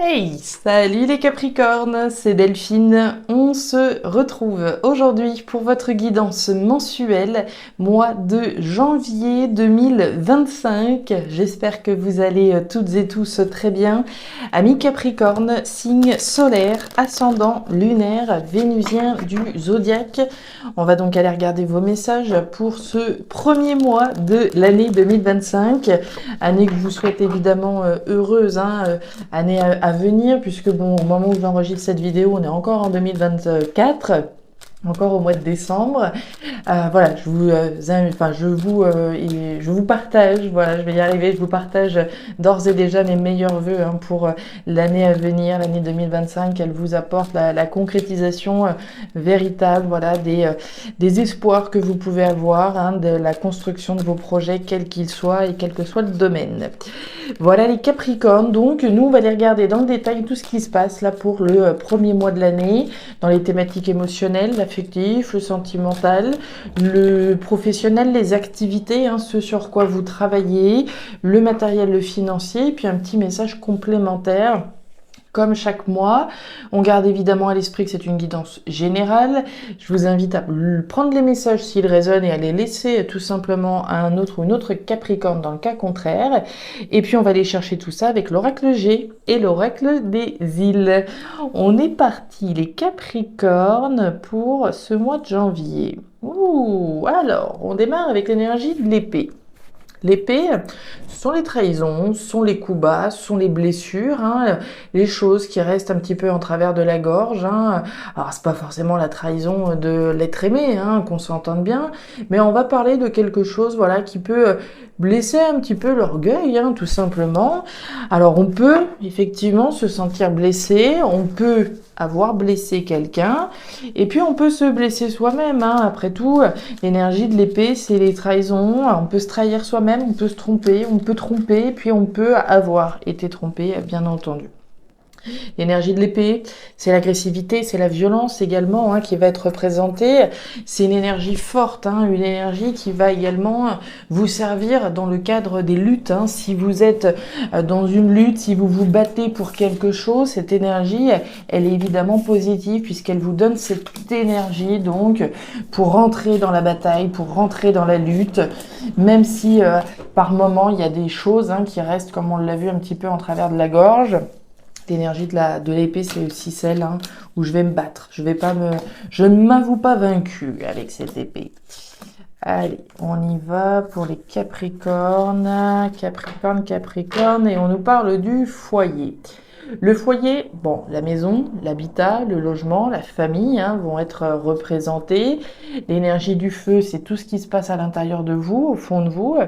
Hey, salut les Capricornes, c'est Delphine. On se retrouve aujourd'hui pour votre guidance mensuelle, mois de janvier 2025. J'espère que vous allez toutes et tous très bien. Amis Capricorne, signe solaire, ascendant lunaire, vénusien du zodiaque. On va donc aller regarder vos messages pour ce premier mois de l'année 2025. Année que je vous souhaite évidemment heureuse, année à venir, puisque bon, au moment où j'enregistre cette vidéo, on est encore en 2024, encore au mois de décembre. Voilà, je vous partage, voilà, je vais y arriver, je vous partage d'ores et déjà mes meilleurs vœux pour l'année à venir, l'année 2025, qu'elle vous apporte la concrétisation véritable, voilà, des espoirs que vous pouvez avoir, de la construction de vos projets, quels qu'ils soient et quel que soit le domaine. Voilà les Capricornes, donc nous on va aller regarder dans le détail tout ce qui se passe là pour le premier mois de l'année, dans les thématiques émotionnelles, l'affectif, le sentimental, le professionnel, les activités, ce sur quoi vous travaillez, le matériel, le financier, et puis un petit message complémentaire. Comme chaque mois, on garde évidemment à l'esprit que c'est une guidance générale. Je vous invite à prendre les messages s'ils résonnent et à les laisser tout simplement à un autre ou une autre Capricorne dans le cas contraire. Et puis on va aller chercher tout ça avec l'oracle G et l'oracle des îles. On est parti les Capricornes pour ce mois de janvier. Ouh, alors on démarre avec l'énergie de l'épée. L'épée, ce sont les trahisons, ce sont les coups bas, ce sont les blessures, les choses qui restent un petit peu en travers de la gorge. Alors, c'est pas forcément la trahison de l'être aimé, qu'on s'entende bien, mais on va parler de quelque chose, voilà, qui peut blesser un petit peu l'orgueil, tout simplement. Alors, on peut effectivement se sentir blessé, on peut avoir blessé quelqu'un, et puis on peut se blesser soi-même. Après tout, l'énergie de l'épée, c'est les trahisons. On peut se trahir soi-même, on peut se tromper, on peut tromper, puis on peut avoir été trompé, bien entendu. L'énergie de l'épée, c'est l'agressivité, c'est la violence également qui va être représentée. C'est une énergie forte, une énergie qui va également vous servir dans le cadre des luttes. Si vous êtes dans une lutte, si vous vous battez pour quelque chose, cette énergie, elle est évidemment positive puisqu'elle vous donne cette énergie donc pour rentrer dans la bataille, pour rentrer dans la lutte, même si par moment il y a des choses qui restent comme on l'a vu un petit peu en travers de la gorge. L'énergie de l'épée, c'est aussi celle où je vais me battre. Je ne m'avoue pas vaincu avec cette épée. Allez, on y va pour les Capricornes. Capricorne, et on nous parle du foyer. Le foyer, bon, la maison, l'habitat, le logement, la famille vont être représentés. L'énergie du feu, c'est tout ce qui se passe à l'intérieur de vous, au fond de vous.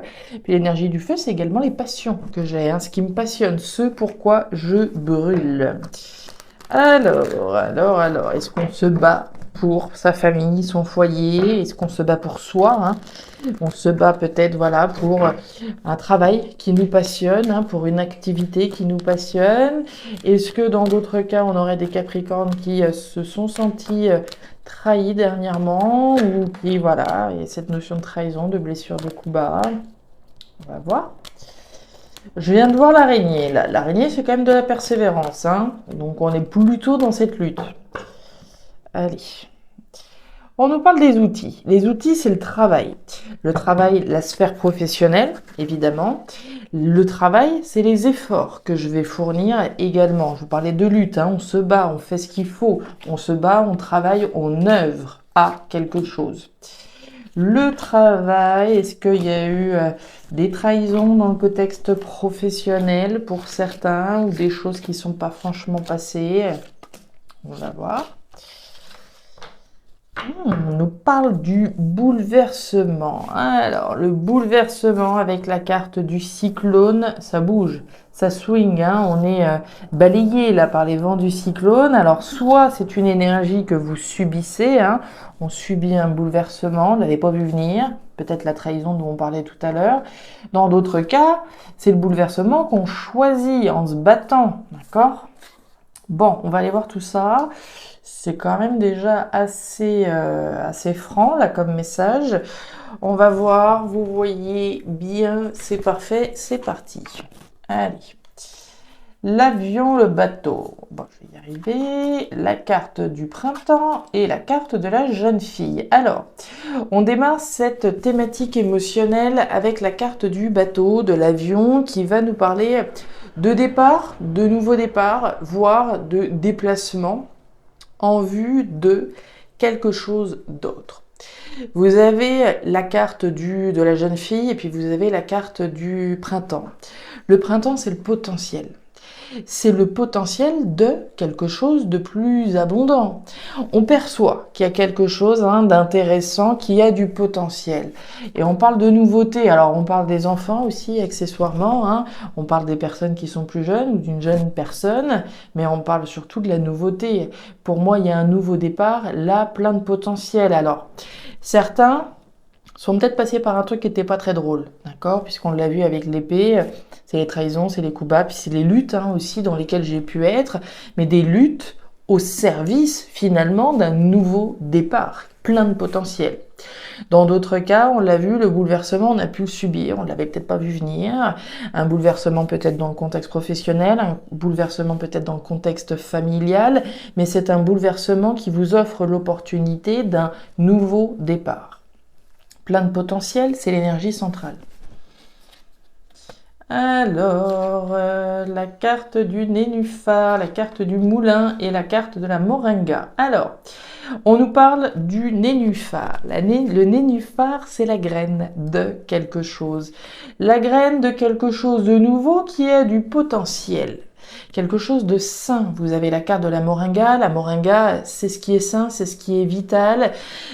Puis l'énergie du feu, c'est également les passions que j'ai, ce qui me passionne, ce pourquoi je brûle. Alors, est-ce qu'on se bat pour sa famille, son foyer? Est-ce qu'on se bat pour soi? On se bat peut-être pour un travail qui nous passionne, pour une activité qui nous passionne. Est-ce que dans d'autres cas, on aurait des Capricornes qui se sont sentis trahis dernièrement ou qui, voilà, il y a cette notion de trahison, de blessure, de coup bas. On va voir. Je viens de voir l'araignée. L'araignée, c'est quand même de la persévérance. Donc, on est plutôt dans cette lutte. Allez. On nous parle des outils. Les outils, c'est le travail. Le travail, la sphère professionnelle, évidemment. Le travail, c'est les efforts que je vais fournir également. Je vous parlais de lutte. On se bat, on fait ce qu'il faut. On se bat, on travaille, on œuvre à quelque chose. Le travail, est-ce qu'il y a eu des trahisons dans le contexte professionnel pour certains ou des choses qui ne sont pas franchement passées? On va voir. On nous parle du bouleversement. Alors, le bouleversement avec la carte du cyclone, ça bouge, ça swing. On est balayé là par les vents du cyclone. Alors, soit c'est une énergie que vous subissez, on subit un bouleversement, on ne l'avait pas vu venir, peut-être la trahison dont on parlait tout à l'heure. Dans d'autres cas, c'est le bouleversement qu'on choisit en se battant, d'accord? Bon, on va aller voir tout ça. C'est quand même déjà assez franc là comme message. On va voir, vous voyez bien, c'est parfait, c'est parti. Allez. l'avion, le bateau. Bon, je vais y arriver. La carte du printemps et la carte de la jeune fille. Alors, on démarre cette thématique émotionnelle avec la carte du bateau, de l'avion, qui va nous parler de départ, de nouveau départ, voire de déplacement en vue de quelque chose d'autre. Vous avez la carte de la jeune fille et puis vous avez la carte du printemps. Le printemps, c'est le potentiel. C'est le potentiel de quelque chose de plus abondant. On perçoit qu'il y a quelque chose d'intéressant, qui a du potentiel. Et on parle de nouveauté. Alors on parle des enfants aussi, accessoirement. On parle des personnes qui sont plus jeunes ou d'une jeune personne, mais on parle surtout de la nouveauté. Pour moi, il y a un nouveau départ, là, plein de potentiel. Alors, certains sont peut-être passés par un truc qui n'était pas très drôle, d'accord? Puisqu'on l'a vu avec l'épée, c'est les trahisons, c'est les coups bas, puis c'est les luttes aussi dans lesquelles j'ai pu être, mais des luttes au service finalement d'un nouveau départ, plein de potentiel. Dans d'autres cas, on l'a vu, le bouleversement, on a pu le subir, on l'avait peut-être pas vu venir, un bouleversement peut-être dans le contexte professionnel, un bouleversement peut-être dans le contexte familial, mais c'est un bouleversement qui vous offre l'opportunité d'un nouveau départ. Plein de potentiel, c'est l'énergie centrale. Alors, la carte du nénuphar, la carte du moulin et la carte de la moringa. Alors, on nous parle du nénuphar. Le nénuphar, c'est la graine de quelque chose. La graine de quelque chose de nouveau qui a du potentiel. Quelque chose de sain. Vous avez la carte de la moringa. La moringa, c'est ce qui est sain, c'est ce qui est vital,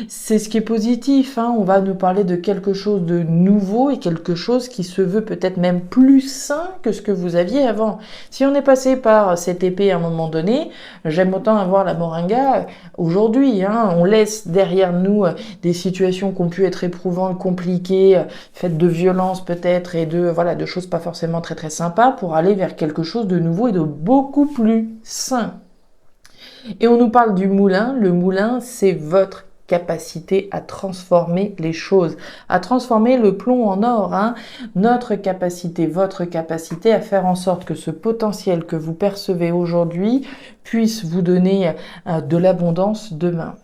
c'est ce qui est positif. On va nous parler de quelque chose de nouveau et quelque chose qui se veut peut-être même plus sain que ce que vous aviez avant. Si on est passé par cette épée à un moment donné, j'aime autant avoir la moringa aujourd'hui. On laisse derrière nous des situations qui ont pu être éprouvantes, compliquées, faites de violence peut-être et de choses pas forcément très très sympas pour aller vers quelque chose de nouveau et de beaucoup plus sain. Et on nous parle du moulin. Le moulin, c'est votre capacité à transformer les choses, à transformer le plomb en or. Notre capacité, votre capacité à faire en sorte que ce potentiel que vous percevez aujourd'hui puisse vous donner de l'abondance demain.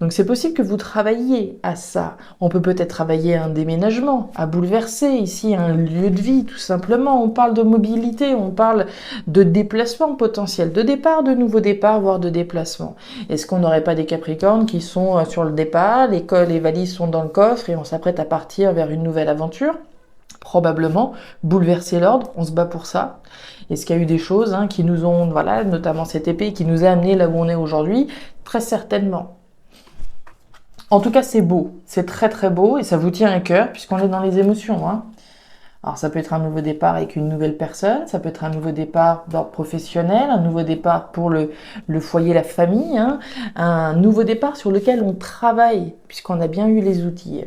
Donc c'est possible que vous travailliez à ça. On peut peut-être travailler à un déménagement, à bouleverser ici un lieu de vie tout simplement. On parle de mobilité, on parle de déplacement potentiel, de départ, de nouveau départ, voire de déplacement. Est-ce qu'on n'aurait pas des Capricornes qui sont sur le départ, les valises sont dans le coffre et on s'apprête à partir vers une nouvelle aventure ? Probablement, bouleverser l'ordre, on se bat pour ça. Est-ce qu'il y a eu des choses qui nous ont, notamment cette épée qui nous a amené là où on est aujourd'hui ? Très certainement. En tout cas, c'est beau, c'est très très beau et ça vous tient à cœur puisqu'on est dans les émotions. Alors ça peut être un nouveau départ avec une nouvelle personne, ça peut être un nouveau départ d'ordre professionnel, un nouveau départ pour le foyer, la famille, un nouveau départ sur lequel on travaille puisqu'on a bien eu les outils.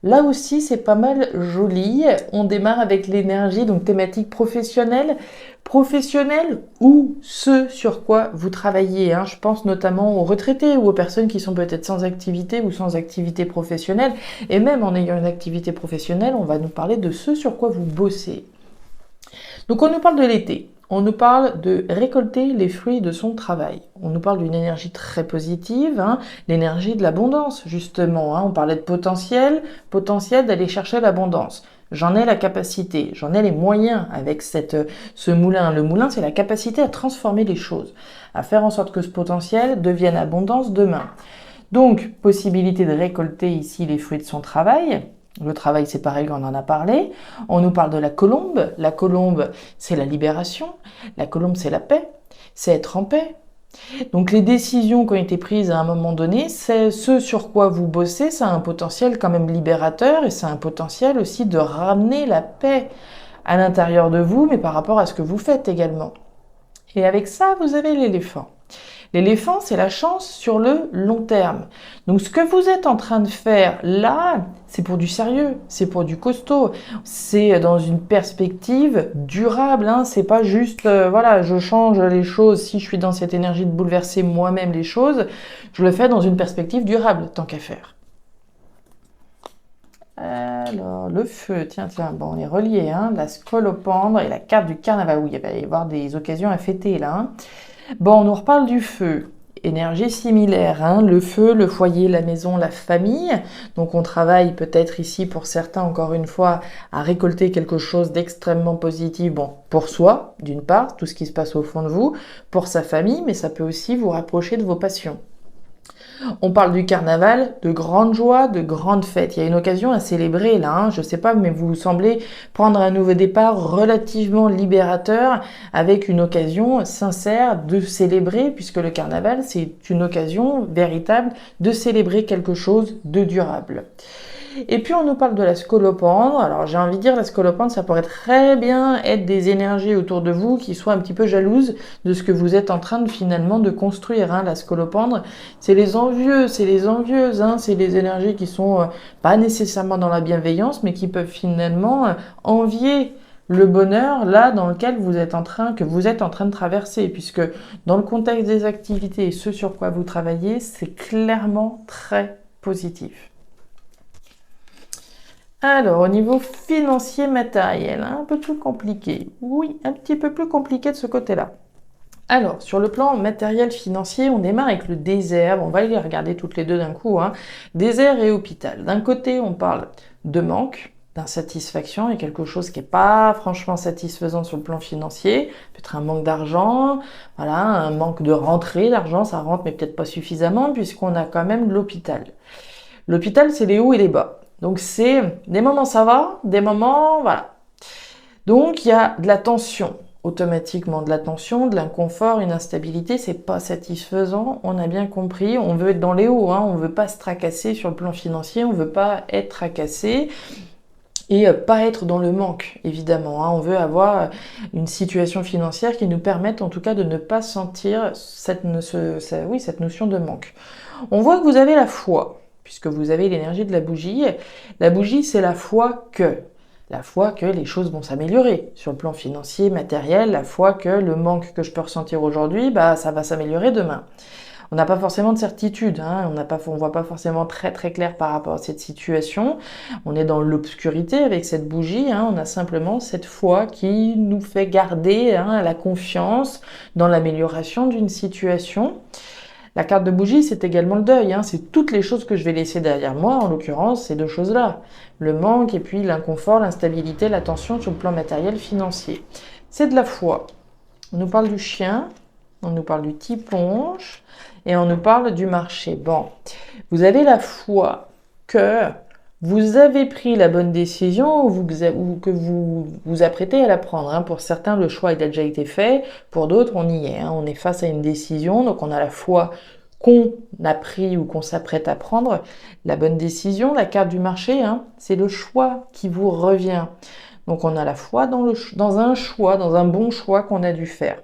Là aussi, c'est pas mal joli. On démarre avec l'énergie, donc thématique professionnelle. Professionnelle ou ce sur quoi vous travaillez. Je pense notamment aux retraités ou aux personnes qui sont peut-être sans activité ou sans activité professionnelle. Et même en ayant une activité professionnelle, on va nous parler de ce sur quoi vous bossez. Donc on nous parle de l'été. On nous parle de récolter les fruits de son travail. On nous parle d'une énergie très positive, l'énergie de l'abondance, justement. On parlait de potentiel d'aller chercher l'abondance. J'en ai la capacité, j'en ai les moyens avec ce moulin. Le moulin, c'est la capacité à transformer les choses, à faire en sorte que ce potentiel devienne abondance demain. Donc, possibilité de récolter ici les fruits de son travail. Le travail, c'est pareil, on en a parlé. On nous parle de la colombe. La colombe, c'est la libération. La colombe, c'est la paix. C'est être en paix. Donc les décisions qui ont été prises à un moment donné, c'est ce sur quoi vous bossez, ça a un potentiel quand même libérateur et ça a un potentiel aussi de ramener la paix à l'intérieur de vous, mais par rapport à ce que vous faites également. Et avec ça, vous avez l'éléphant. L'éléphant, c'est la chance sur le long terme. Donc, ce que vous êtes en train de faire là, c'est pour du sérieux, c'est pour du costaud, c'est dans une perspective durable. C'est pas juste, je change les choses. Si je suis dans cette énergie de bouleverser moi-même les choses, je le fais dans une perspective durable, tant qu'à faire. Alors, le feu, tiens, bon, on est relié, hein, la scolopendre et la carte du carnaval. Oui, il va y avoir des occasions à fêter, là. Hein. Bon, on nous reparle du feu. Énergie similaire, hein, le feu, le foyer, la maison, la famille. Donc on travaille peut-être ici pour certains, encore une fois, à récolter quelque chose d'extrêmement positif, bon, pour soi, d'une part, tout ce qui se passe au fond de vous, pour sa famille, mais ça peut aussi vous rapprocher de vos passions. On parle du carnaval, de grandes joies, de grandes fêtes. Il y a une occasion à célébrer là, hein. Je sais pas, mais vous semblez prendre un nouveau départ relativement libérateur avec une occasion sincère de célébrer, puisque le carnaval, c'est une occasion véritable de célébrer quelque chose de durable. Et puis on nous parle de la scolopendre. Alors j'ai envie de dire la scolopendre, ça pourrait très bien être des énergies autour de vous qui soient un petit peu jalouses de ce que vous êtes en train de finalement de construire. Hein. La scolopendre, c'est les envieux, c'est les envieuses, hein. C'est les énergies qui sont pas nécessairement dans la bienveillance, mais qui peuvent finalement envier le bonheur là dans lequel vous êtes en train de traverser, puisque dans le contexte des activités et ce sur quoi vous travaillez, c'est clairement très positif. Alors, au niveau financier matériel, un peu plus compliqué. Oui, un petit peu plus compliqué de ce côté-là. Alors, sur le plan matériel financier, on démarre avec le désert. On va les regarder toutes les deux d'un coup. Hein. Désert et hôpital. D'un côté, on parle de manque, d'insatisfaction et quelque chose qui n'est pas franchement satisfaisant sur le plan financier. Peut-être un manque d'argent, voilà, un manque de rentrée d'argent. Ça rentre, mais peut-être pas suffisamment puisqu'on a quand même l'hôpital. L'hôpital, c'est les hauts et les bas. Donc c'est des moments ça va, des moments voilà. Donc il y a de la tension, automatiquement de la tension, de l'inconfort, une instabilité, c'est pas satisfaisant, on a bien compris, on veut être dans les hauts, hein, on veut pas se tracasser sur le plan financier, on veut pas être tracassé et pas être dans le manque, évidemment. Hein, on veut avoir une situation financière qui nous permette en tout cas de ne pas sentir cette notion de manque. On voit que vous avez la foi. Puisque vous avez l'énergie de la bougie. La bougie, c'est la foi que les choses vont s'améliorer sur le plan financier, matériel, la foi que le manque que je peux ressentir aujourd'hui, ça va s'améliorer demain. On n'a pas forcément de certitude, hein, on voit pas forcément très très clair par rapport à cette situation. On est dans l'obscurité avec cette bougie, hein, on a simplement cette foi qui nous fait garder la confiance dans l'amélioration d'une situation. La carte de bougie, c'est également le deuil, hein. C'est toutes les choses que je vais laisser derrière moi, en l'occurrence, ces deux choses-là. Le manque et puis l'inconfort, l'instabilité, la tension sur le plan matériel, financier. C'est de la foi. On nous parle du chien, on nous parle du tiponche et on nous parle du marché. Bon, vous avez la foi que vous avez pris la bonne décision ou que vous vous apprêtez à la prendre. Hein. Pour certains, le choix il a déjà été fait. Pour d'autres, on y est. Hein. On est face à une décision. Donc, on a la foi qu'on a pris ou qu'on s'apprête à prendre la bonne décision. La carte du marché, hein, c'est le choix qui vous revient. Donc, on a la foi dans un choix, dans un bon choix qu'on a dû faire.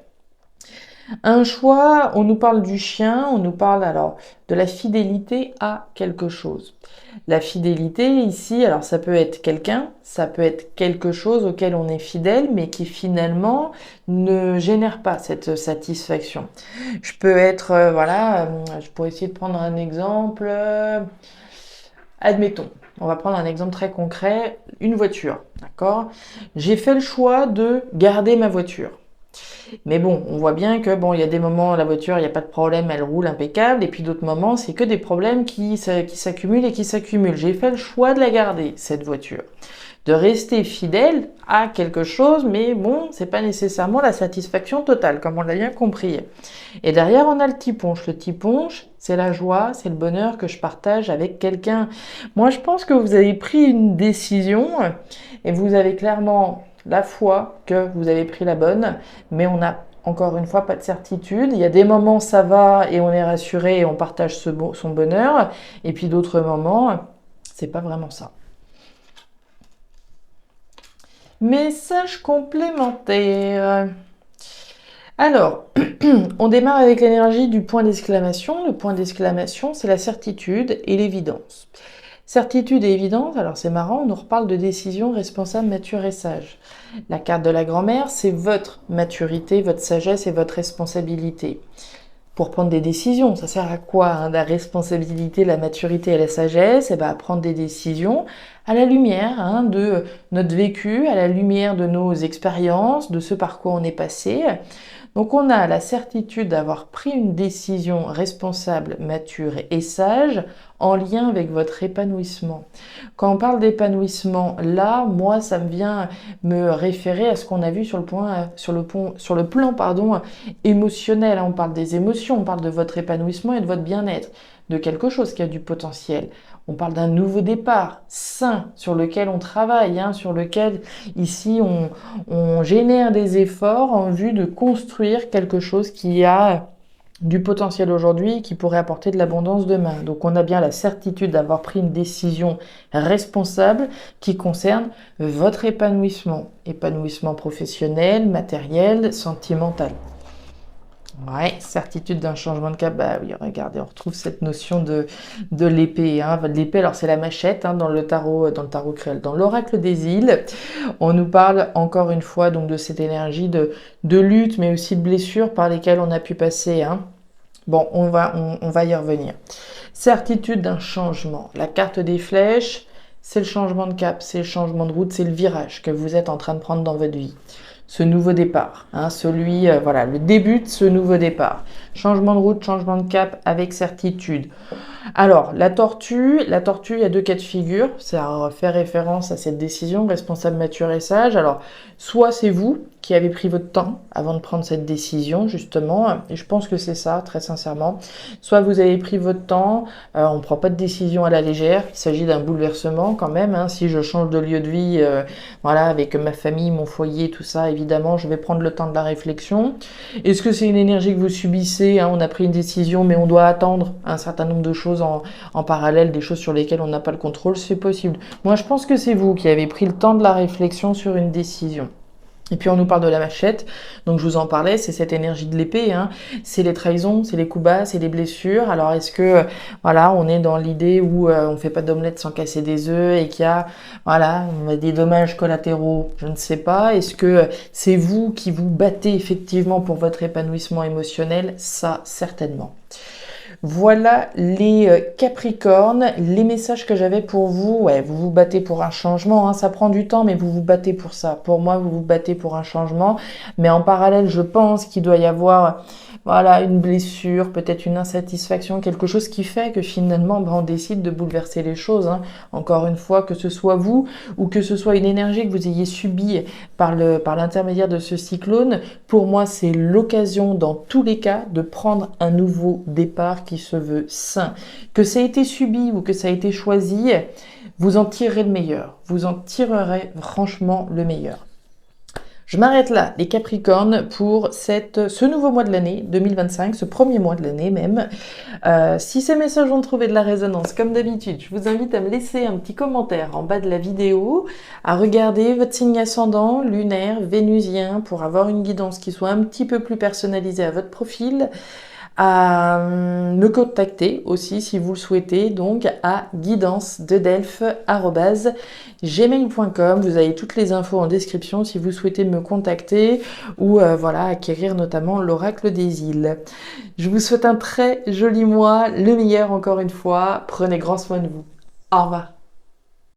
Un choix, on nous parle du chien, on nous parle alors de la fidélité à quelque chose. La fidélité ici, alors ça peut être quelqu'un, ça peut être quelque chose auquel on est fidèle, mais qui finalement ne génère pas cette satisfaction. Je peux être, je pourrais essayer de prendre un exemple, admettons. On va prendre un exemple très concret, une voiture, d'accord ? J'ai fait le choix de garder ma voiture. Mais bon, on voit bien que il y a des moments, la voiture, il n'y a pas de problème, elle roule impeccable, et puis d'autres moments, c'est que des problèmes qui s'accumulent et qui s'accumulent. J'ai fait le choix de la garder, cette voiture. De rester fidèle à quelque chose, mais bon, c'est pas nécessairement la satisfaction totale, comme on l'a bien compris. Et derrière, on a le tiponche. Le tiponche, c'est la joie, c'est le bonheur que je partage avec quelqu'un. Moi, je pense que vous avez pris une décision, et vous avez clairement la foi que vous avez pris la bonne, mais on n'a encore une fois pas de certitude. Il y a des moments ça va et on est rassuré et on partage son bonheur, et puis d'autres moments, c'est pas vraiment ça. Message complémentaire. Alors, on démarre avec l'énergie du point d'exclamation. Le point d'exclamation, c'est la certitude et l'évidence. Certitude et évidence, alors c'est marrant, on nous reparle de décision responsable, mature et sage. La carte de la grand-mère, c'est votre maturité, votre sagesse et votre responsabilité. pour prendre des décisions. Ça sert à quoi, hein? La responsabilité, la maturité et la sagesse, et ben, à prendre des décisions à la lumière, hein, de notre vécu, à la lumière de nos expériences, de ce par quoi on est passé. Donc on a la certitude d'avoir pris une décision responsable, mature et sage en lien avec votre épanouissement. Quand on parle d'épanouissement, là, moi, ça me vient me référer à ce qu'on a vu sur le plan, pardon, émotionnel. On parle des émotions, on parle de votre épanouissement et de votre bien-être, de quelque chose qui a du potentiel. On parle d'un nouveau départ sain sur lequel on travaille, hein, sur lequel ici on génère des efforts en vue de construire quelque chose qui a du potentiel aujourd'hui qui pourrait apporter de l'abondance demain. Donc on a bien la certitude d'avoir pris une décision responsable qui concerne votre épanouissement professionnel, matériel, sentimental. Ouais, certitude d'un changement de cap. Bah oui, regardez, on retrouve cette notion de l'épée, hein. L'épée, alors c'est la machette, hein, dans le tarot créole, dans l'oracle des îles. On nous parle encore une fois donc de cette énergie de lutte, mais aussi de blessures par lesquelles on a pu passer, hein. Bon, on va y revenir. Certitude d'un changement. La carte des flèches, c'est le changement de cap, c'est le changement de route, c'est le virage que vous êtes en train de prendre dans votre vie. Ce nouveau départ, hein, voilà, le début de ce nouveau départ. Changement de route, changement de cap avec certitude. Alors, la tortue, il y a deux cas de figure. Ça fait référence à cette décision, responsable, mature et sage. Alors, soit c'est vous qui avez pris votre temps avant de prendre cette décision, justement, et je pense que c'est ça, très sincèrement. Soit vous avez pris votre temps, on ne prend pas de décision à la légère, il s'agit d'un bouleversement quand même, hein. Si je change de lieu de vie, voilà, avec ma famille, mon foyer, tout ça, évidemment, je vais prendre le temps de la réflexion. Est-ce que c'est une énergie que vous subissez, hein? On a pris une décision, mais on doit attendre un certain nombre de choses en parallèle, des choses sur lesquelles on n'a pas le contrôle, c'est possible. Moi, je pense que c'est vous qui avez pris le temps de la réflexion sur une décision. Et puis on nous parle de la machette, donc je vous en parlais, c'est cette énergie de l'épée, hein. C'est les trahisons, c'est les coups bas, c'est les blessures. Alors est-ce que voilà, on est dans l'idée où on fait pas d'omelette sans casser des œufs et qu'il y a voilà des dommages collatéraux? Je ne sais pas. Est-ce que c'est vous qui vous battez effectivement pour votre épanouissement émotionnel? Ça, certainement. Voilà les Capricornes, les messages que j'avais pour vous. Ouais, vous vous battez pour un changement, hein, ça prend du temps, mais vous vous battez pour ça. Pour moi, vous vous battez pour un changement. Mais en parallèle, je pense qu'il doit y avoir voilà, une blessure, peut-être une insatisfaction, quelque chose qui fait que finalement, on décide de bouleverser les choses, hein. Encore une fois, que ce soit vous ou que ce soit une énergie que vous ayez subie par l'intermédiaire de ce cyclone, pour moi, c'est l'occasion, dans tous les cas, de prendre un nouveau départ qui se veut sain. Que ça a été subi ou que ça a été choisi, vous en tirerez le meilleur. Vous en tirerez franchement le meilleur. Je m'arrête là, les Capricornes, pour ce nouveau mois de l'année 2025, ce premier mois de l'année même. Si ces messages ont trouvé de la résonance, comme d'habitude, je vous invite à me laisser un petit commentaire en bas de la vidéo, à regarder votre signe ascendant, lunaire, vénusien, pour avoir une guidance qui soit un petit peu plus personnalisée à votre profil, à me contacter aussi si vous le souhaitez, donc à guidance-de-delphes@gmail.com. Vous avez toutes les infos en description si vous souhaitez me contacter ou voilà, acquérir notamment l'oracle des îles. Je vous souhaite un très joli mois, le meilleur encore une fois. Prenez grand soin de vous. Au revoir.